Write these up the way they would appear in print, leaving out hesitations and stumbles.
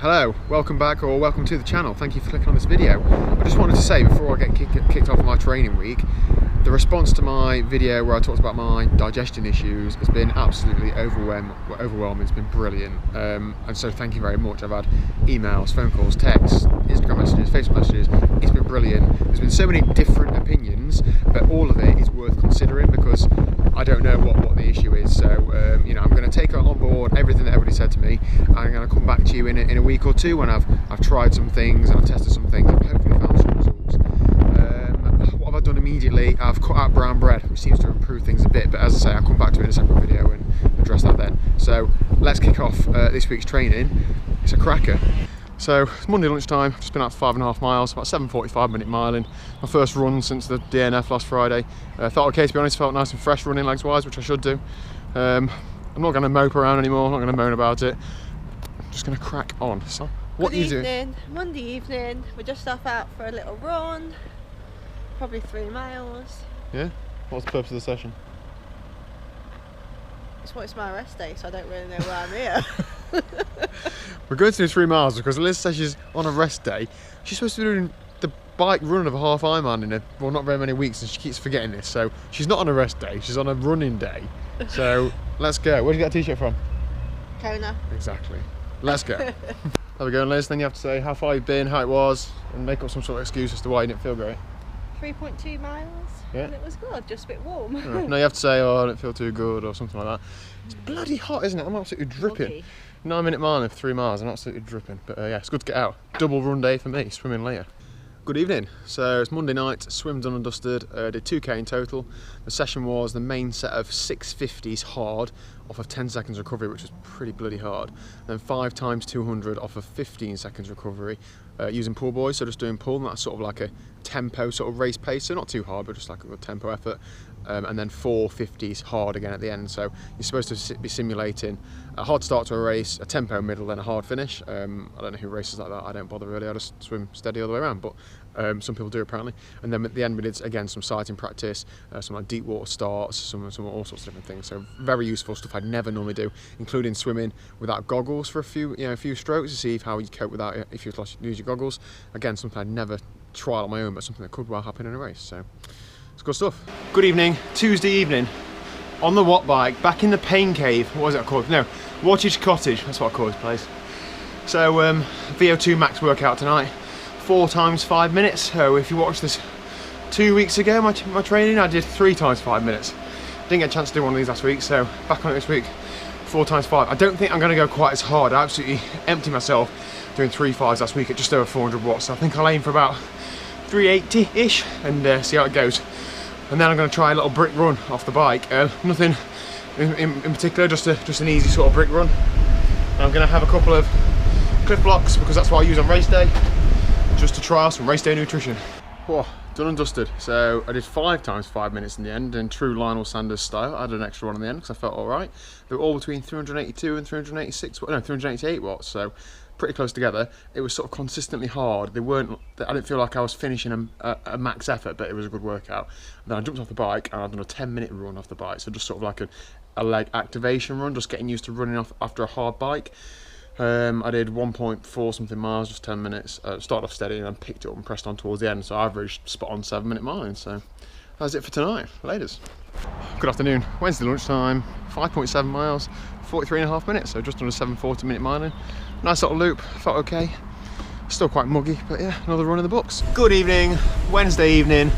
Hello, welcome back or welcome to the channel. Thank you for clicking on this video. I just wanted to say before I get kicked off of my training week, the response to my video where I talked about my digestion issues has been absolutely overwhelming. It's been brilliant, and so thank you very much. I've had emails, phone calls, texts, Instagram messages, Facebook messages. It's been brilliant. There's been so many different opinions, but all of it is worth considering because I don't know what the issue is. So you know, I'm going to take on board everything that everybody said to me. I'm going to come back to you in a week or two when I've tried some things and I've tested some things and hopefully found some results. What have I done immediately? I've cut out brown bread, which seems to improve things a bit, but as I say, I'll come back to it in a separate video and address that then. So let's kick off this week's training. It's a cracker. So it's Monday lunchtime, just been out 5.5 miles, about 7:45-minute miling. My first run since the DNF last Friday. Felt okay, to be honest, felt nice and fresh running legs wise, which I should do. I'm not going to mope around anymore, I'm not going to moan about it. I'm just going to crack on. So, what are you doing? Good evening, Monday evening. We're just off out for a little run, probably 3 miles. Yeah? What's the purpose of the session? It's my rest day, so I don't really know why I'm here. We're going to do 3 miles because Liz says she's on a rest day. She's supposed to be doing the bike run of a half Ironman in well, not very many weeks, and she keeps forgetting this. So she's not on a rest day, she's on a running day. So let's go. Where did you get a t-shirt from? Kona. Exactly. Let's go. There we go, Liz. Then you have to say how far you've been, how it was, and make up some sort of excuse as to why you didn't feel great. 3.2 miles. Yeah. And it was good, just a bit warm. No, you have to say, oh, I don't feel too good or something like that. It's bloody hot, isn't it? I'm absolutely dripping. Buggy. 9-minute mile for 3 miles, I'm absolutely dripping. But yeah, it's good to get out. Double run day for me, swimming later. Good evening. So it's Monday night, swim done and dusted, did 2k in total. The session was the main set of 650s hard off of 10 seconds recovery, which was pretty bloody hard. Then 5 times 200 off of 15 seconds recovery using pull buoys, so just doing pull, and that's sort of like a tempo sort of race pace, so not too hard, but just like a good tempo effort. And then 4 50s hard again at the end, so you're supposed to be simulating a hard start to a race, a tempo middle, then a hard finish. I don't know who races like that, I don't bother really, I just swim steady all the way around, but some people do apparently. And then at the end we did again some sighting practice, some like deep water starts, some all sorts of different things, so very useful stuff I'd never normally do, including swimming without goggles for a few strokes to see how you cope without it if you lose your goggles. Again, something I'd never try on my own, but something that could well happen in a race, so it's good stuff. Good evening, Tuesday evening, on the watt bike, back in the pain cave. What was it called? No, Wattage Cottage, that's what I call this place. So VO2 max workout tonight, 4 times 5 minutes. So if you watched this 2 weeks ago, my training, I did 3 times 5 minutes. Didn't get a chance to do one of these last week, so back on it this week, 4 times 5. I don't think I'm going to go quite as hard. I absolutely emptied myself doing 3 5s last week at just over 400 watts. So I think I'll aim for about 380-ish and see how it goes. And then I'm going to try a little brick run off the bike. Nothing in particular, just an easy sort of brick run. And I'm going to have a couple of cliff blocks because that's what I use on race day, just to try out some race day nutrition. Whoa, done and dusted. So I did 5 times 5 minutes in the end, in true Lionel Sanders style. I had an extra one in the end because I felt all right. They were all between 382 and 388 watts. So pretty close together. It was sort of consistently hard. I didn't feel like I was finishing a max effort, but it was a good workout. And then I jumped off the bike and I've done a 10-minute run off the bike, so just sort of like a leg activation run, just getting used to running off after a hard bike. I did 1.4 something miles, just 10 minutes. Started off steady and then picked it up and pressed on towards the end, so I averaged spot on 7-minute miling. So that's it for tonight. Laters. Good afternoon. Wednesday lunchtime, 5.7 miles, 43.5 minutes, so just under 7:40-minute miling. Nice little loop, felt okay. Still quite muggy, but yeah, another run in the books. Good evening, Wednesday evening.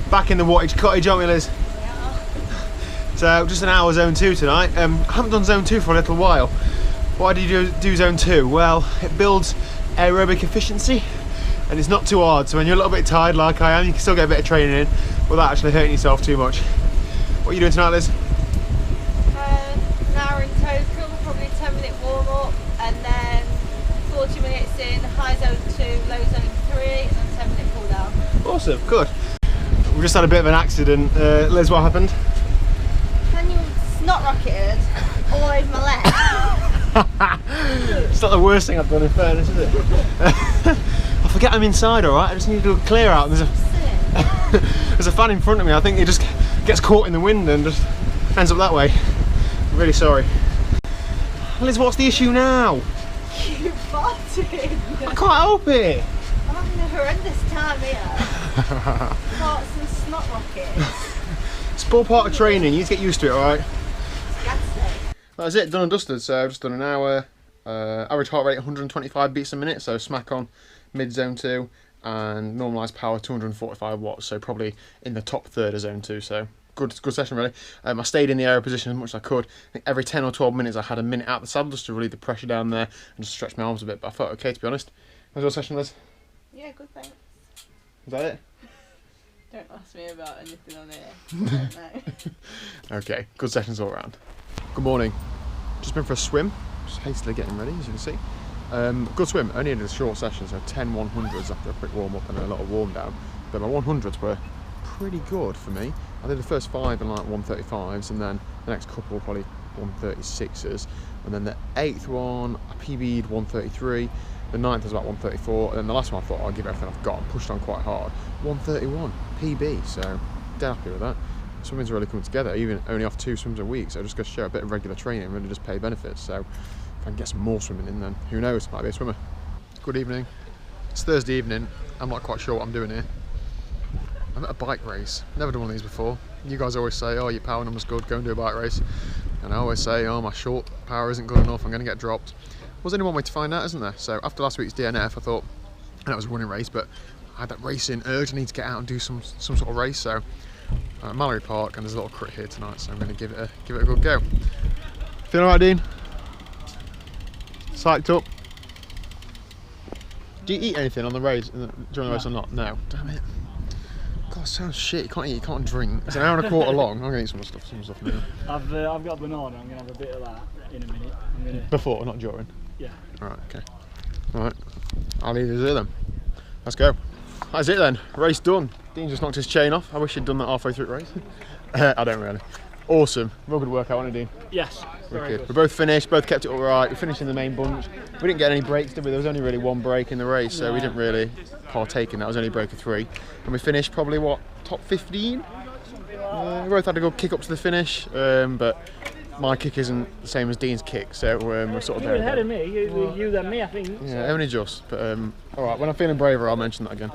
Back in the Wattage Cottage, aren't we, Liz? Yeah. So just an hour zone 2 tonight. I haven't done zone 2 for a little while. Why did you do zone 2? Well, it builds aerobic efficiency and it's not too hard, so when you're a little bit tired like I am, you can still get a bit of training in without actually hurting yourself too much. What are you doing tonight, Liz? An hour in total, probably 10-minute warm up, and then 40 minutes in high zone 2, low zone 3, and then 10-minute cool down. Awesome, good. We just had a bit of an accident. Liz, what happened? Can you snot rocketed all over my leg? It's not the worst thing I've done, in fairness, is it? I forget I'm inside, alright? I just need to do a clear out. There's a fan in front of me. I think it just gets caught in the wind and just ends up that way. I'm really sorry. Liz, what's the issue now? You farted. I can't help it. I'm having a horrendous time here. Farts and snot rockets. It's all part of training, you need to get used to it, alright? Disgusting. That's it, done and dusted. So I've just done an hour, average heart rate 125 beats a minute, so smack on, mid zone 2, and normalised power 245 watts, so probably in the top third of zone 2, so good session really. I stayed in the aero position as much as I could. I think every 10 or 12 minutes I had a minute out the saddle just to relieve the pressure down there and just stretch my arms a bit, but I felt okay to be honest. How's your session, Liz? Yeah, good thanks. Is that it? Don't ask me about anything on here. I don't know. Okay, good sessions all around. Good morning. Just been for a swim, just hastily getting ready as you can see. Good swim, only did a short session, so 10 100s after a quick warm up and a lot of warm down. But my 100s were pretty good for me. I did the first 5 in like 135s, and then the next couple probably 136s, and then the 8th one I PB'd 133, the 9th was about 134, and then the last one I thought I'll give everything I've got and pushed on quite hard, 131 PB, so dead happy with that. Swimming's really coming together, even only off 2 swims a week, so just go show a bit of regular training really just pay benefits. So if I can get some more swimming in, then who knows, might be a swimmer. Good evening. It's Thursday evening. I'm not quite sure what I'm doing here. I'm at a bike race. Never done one of these before. You guys always say, oh, your power number's good, go and do a bike race. And I always say, oh, my short power isn't good enough, I'm going to get dropped. There's only one way to find out, isn't there? So after last week's DNF, I thought, and it was a running race, but I had that racing urge. I need to get out and do some sort of race. So Mallory Park, and there's a little crit here tonight, so I'm going to give it a good go. Feeling alright, Dean? Psyched up? Do you eat anything on the race during the race or not? No. Damn it. God, sounds shit. You can't eat, you can't drink. It's an hour and a quarter long. I'm going to eat some stuff now. I've got a banana. I'm going to have a bit of that in a minute. Before, not during? Yeah. Alright, okay. Alright. I'll leave this here then. Let's go. That's it then. Race done. Dean just knocked his chain off. I wish he'd done that halfway through the race. I don't really. Awesome. Real good workout, wasn't it, Dean? Yes. Very good. We both finished, both kept it all right. We finished in the main bunch. We didn't get any breaks, did we? There was only really one break in the race, so we didn't really partake in that. It was only a break of 3. And we finished probably, what, top 15? We both had a good kick up to the finish, but my kick isn't the same as Dean's kick, so we're sort of You were ahead of me. You than me, I think. Yeah, only just. But alright, when I'm feeling braver, I'll mention that again.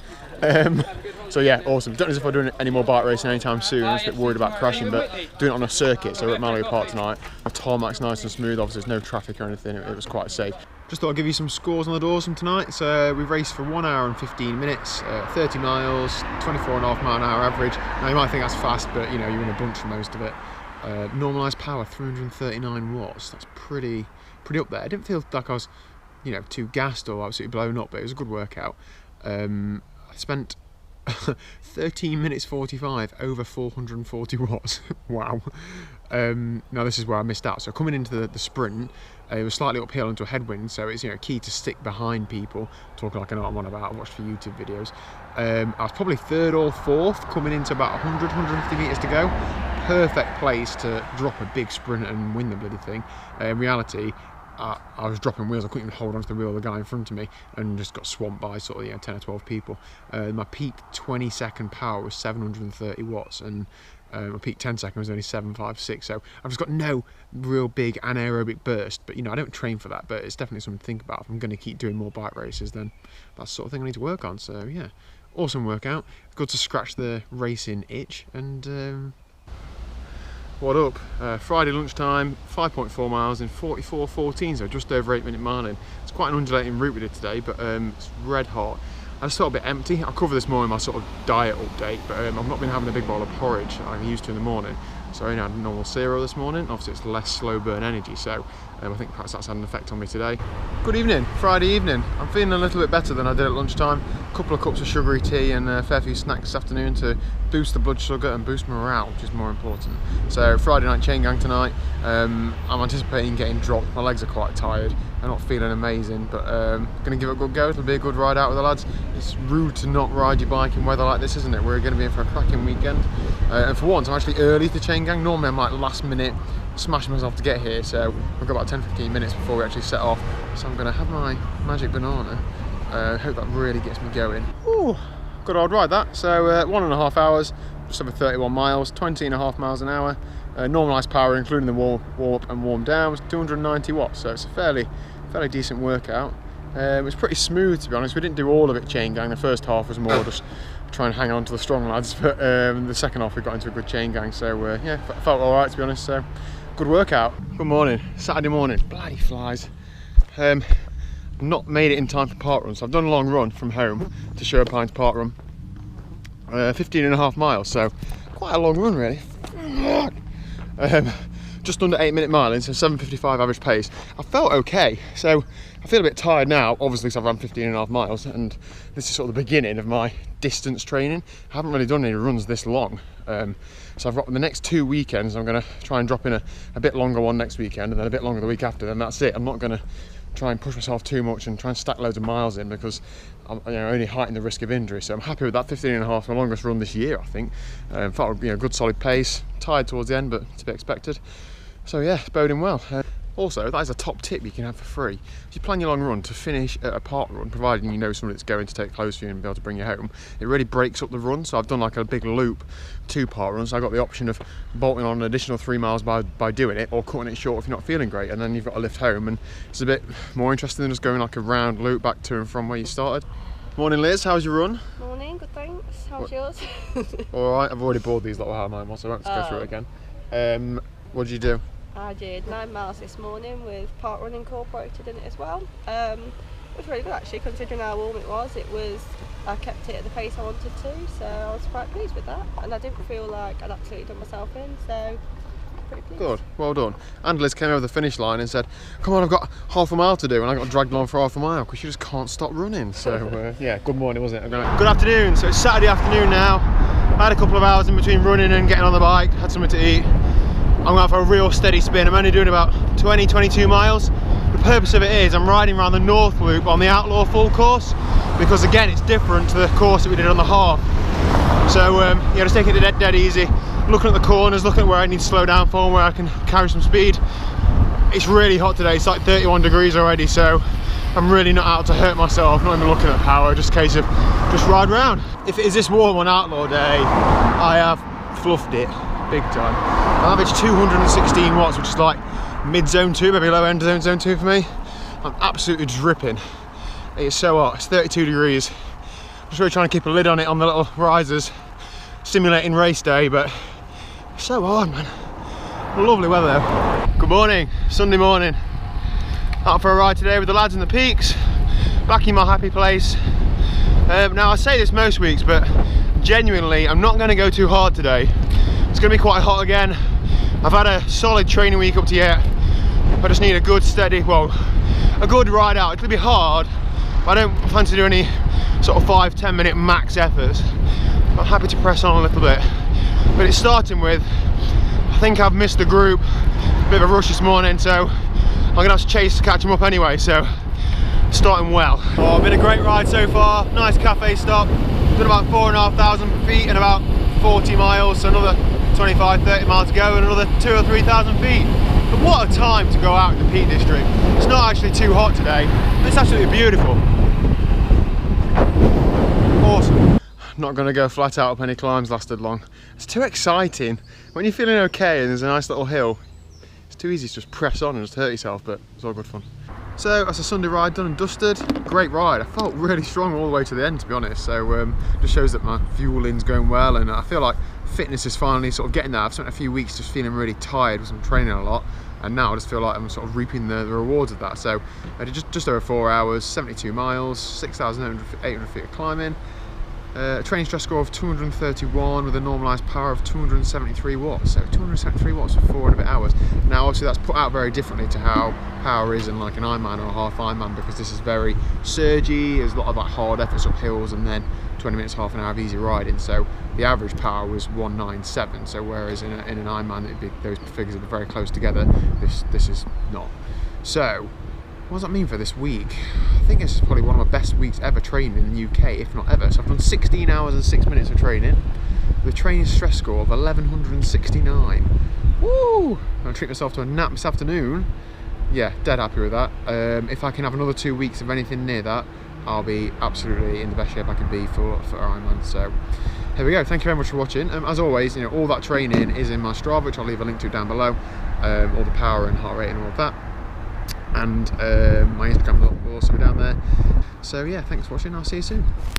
So yeah, awesome. Don't know if I'm doing any more bike racing anytime soon. I'm just a bit worried about crashing, but doing it on a circuit. So we're at Mallory Park tonight. The tarmac's nice and smooth. Obviously, there's no traffic or anything. It was quite safe. Just thought I'd give you some scores on the doors from tonight. So we raced for 1 hour and 15 minutes, 30 miles, 24.5 mile an hour average. Now you might think that's fast, but you know you're in a bunch for most of it. Normalised power 339 watts. That's pretty up there. I didn't feel like I was, you know, too gassed or absolutely blown up, but it was a good workout. I spent 13 minutes 45 over 440 watts. Wow. Now this is where I missed out. So coming into the sprint, it was slightly uphill into a headwind, so it's, you know, key to stick behind people. Talking like I know what I'm on about. I watched for YouTube videos. I was probably 3rd or 4th coming into about 150 metres to go. Perfect place to drop a big sprint and win the bloody thing. In reality, I was dropping wheels. I couldn't even hold onto the wheel of the guy in front of me and just got swamped by sort of, you know, 10 or 12 people. My peak 20-second power was 730 watts, and my peak 10-second was only 756. So I've just got no real big anaerobic burst. But you know, I don't train for that. But it's definitely something to think about. If I'm going to keep doing more bike races, then that's the sort of thing I need to work on. So yeah, awesome workout. Good to scratch the racing itch. And what up? Friday lunchtime, 5.4 miles in 44.14, so just over 8-minute miling. It's quite an undulating route we did today, but it's red hot. I just felt a bit empty. I'll cover this more in my sort of diet update, but I've not been having a big bowl of porridge like I'm used to in the morning. So I only had normal cereal this morning. Obviously it's less slow burn energy, so I think perhaps that's had an effect on me today. Good evening, Friday evening. I'm feeling a little bit better than I did at lunchtime. A couple of cups of sugary tea and a fair few snacks this afternoon to boost the blood sugar and boost morale, which is more important. So Friday night chain gang tonight. I'm anticipating getting dropped. My legs are quite tired. I'm not feeling amazing, but gonna give it a good go. It'll be a good ride out with the lads. It's rude to not ride your bike in weather like this, isn't it? We're gonna be in for a cracking weekend. And for once, I'm actually early to chain gang. Normally I'm like last minute, smashing myself to get here. So we've got about 10-15 minutes before we actually set off. So I'm gonna have my magic banana. Hope that really gets me going. Ooh, good old ride that. So 1.5 hours, just over 31 miles, 20.5 miles an hour. Normalised power, including the warm up and warm down, was 290 watts. So it's a fairly fairly decent workout. It was pretty smooth, to be honest. We didn't do all of it chain gang. The first half was more just try and hang on to the strong lads, but the second half we got into a good chain gang, so yeah, felt all right, to be honest. So good workout. Good morning, Saturday morning. Bloody flies. Not made it in time for park run, so I've done a long run from home to Sherpines park run, 15.5 miles, so quite a long run really. Just under 8-minute miling, so 7:55 average pace. I felt okay, so I feel a bit tired now, obviously, because I've run 15.5 miles, and this is sort of the beginning of my distance training. I haven't really done any runs this long, so I've got the next 2 weekends. I'm going to try and drop in a bit longer one next weekend, and then a bit longer the week after, then that's it. I'm not going to try and push myself too much and try and stack loads of miles in, because I'm only heighten the risk of injury. So I'm happy with that 15.5, my longest run this year, I think. Felt good solid pace, tired towards the end, but to be expected. So yeah, it's boding well. Also, that is a top tip you can have for free. If you plan your long run to finish at a park run, providing you know someone that's going to take clothes for you and be able to bring you home, it really breaks up the run. So I've done like a big loop, 2 park runs. So I got the option of bolting on an additional 3 miles by doing it, or cutting it short if you're not feeling great, and then you've got to lift home, and it's a bit more interesting than just going like a round loop back to and from where you started. Morning Liz, how's your run? Morning, good thanks. How's yours? Alright, I've already bored these little how mine was, so I won't go through it again. What did you do? I did 9 miles this morning with park run incorporated in it as well. It was really good actually, considering how warm it was. I kept it at the pace I wanted to, so I was quite pleased with that, and I didn't feel like I'd absolutely done myself in, so pretty pleased. Good, well done. And Liz came over the finish line and said, come on, I've got half a mile to do, and I got dragged along for half a mile because you just can't stop running. So yeah, good morning, wasn't it? Good afternoon. So it's Saturday afternoon now. I had a couple of hours in between running and getting on the bike, had something to eat. I'm going for a real steady spin. I'm only doing about 20-22 miles. The purpose of it is I'm riding around the North Loop on the Outlaw full course, because again it's different to the course that we did on the half. So yeah, just taking it dead easy, looking at the corners, looking at where I need to slow down for and where I can carry some speed. It's really hot today, it's like 31 degrees already, so I'm really not out to hurt myself, not even looking at power, just a case of just ride around. If it is this warm on Outlaw Day, I have fluffed it big time. I average 216 watts, which is like mid zone 2, maybe low end zone 2 for me. I'm absolutely dripping. It is so hot, it's 32 degrees. I'm just really trying to keep a lid on it on the little risers, simulating race day, but it's so hard, man. Lovely weather though. Good morning, Sunday morning. Out for a ride today with the lads in the peaks, back in my happy place. Now I say this most weeks, but genuinely I'm not going to go too hard today. It's going to be quite hot again. I've had a solid training week up to yet. I just need a good steady, well, a good ride out. It's going to be hard, but I don't fancy doing any sort of 5-10 minute max efforts. I'm happy to press on a little bit. But it's starting with, I think I've missed the group, a bit of a rush this morning, so I'm going to have to chase to catch them up anyway, so starting well. Oh, been a great ride so far, nice cafe stop, done about 4,500 feet in about 40 miles, so another 25-30 miles to go and another 2,000 or 3,000 feet. But what a time to go out in the Peak District. It's not actually too hot today, it's absolutely beautiful. Awesome. Not going to go flat out up any climbs lasted long. It's too exciting. When you're feeling okay and there's a nice little hill, it's too easy to just press on and just hurt yourself, but it's all good fun. So that's a Sunday ride done and dusted. Great ride. I felt really strong all the way to the end, to be honest. So just shows that my fueling's going well, and I feel like fitness is finally sort of getting there. I've spent a few weeks just feeling really tired because I'm training a lot, and now I just feel like I'm sort of reaping the rewards of that. So I did just over 4 hours, 72 miles, 6,800 feet of climbing. A training stress score of 231 with a normalised power of 273 watts. So 273 watts for 4 and a bit hours. Now obviously that's put out very differently to how power is in like an Ironman or a half Ironman, because this is very surgy, there's a lot of like hard efforts up hills and then 20 minutes, half an hour of easy riding. So the average power was 197. So whereas in an Ironman it'd be, those figures would be very close together, this is not. So what does that mean for this week? I think this is probably one of my best weeks ever training in the UK, if not ever. So I've done 16 hours and 6 minutes of training with a training stress score of 1169. Woo! I'm going to treat myself to a nap this afternoon. Yeah, dead happy with that. If I can have another 2 weeks of anything near that, I'll be absolutely in the best shape I can be for Ironman. So here we go. Thank you very much for watching. As always, you know, all that training is in my Strava, which I'll leave a link to down below. All the power and heart rate and all of that. and my Instagram will also be down there. So yeah, thanks for watching, I'll see you soon.